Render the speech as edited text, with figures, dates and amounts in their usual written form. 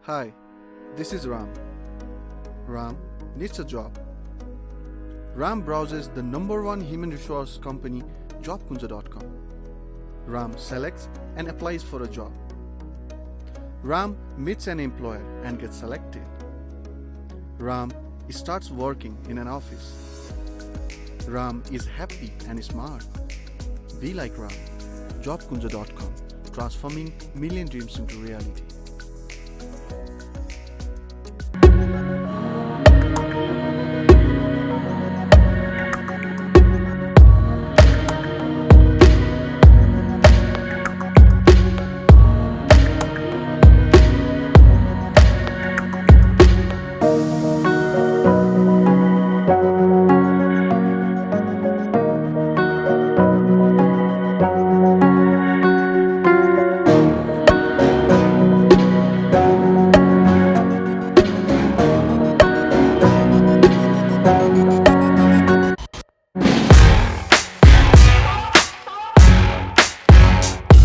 Hi, this is Ram. Ram needs a job. Ram browses the number one human resource company, JobKunja.com. Ram selects and applies for a job. Ram meets an employer and gets selected. Ram starts working in an office. Ram is happy and smart. Be like Ram. JobKunja.com, transforming million dreams into reality.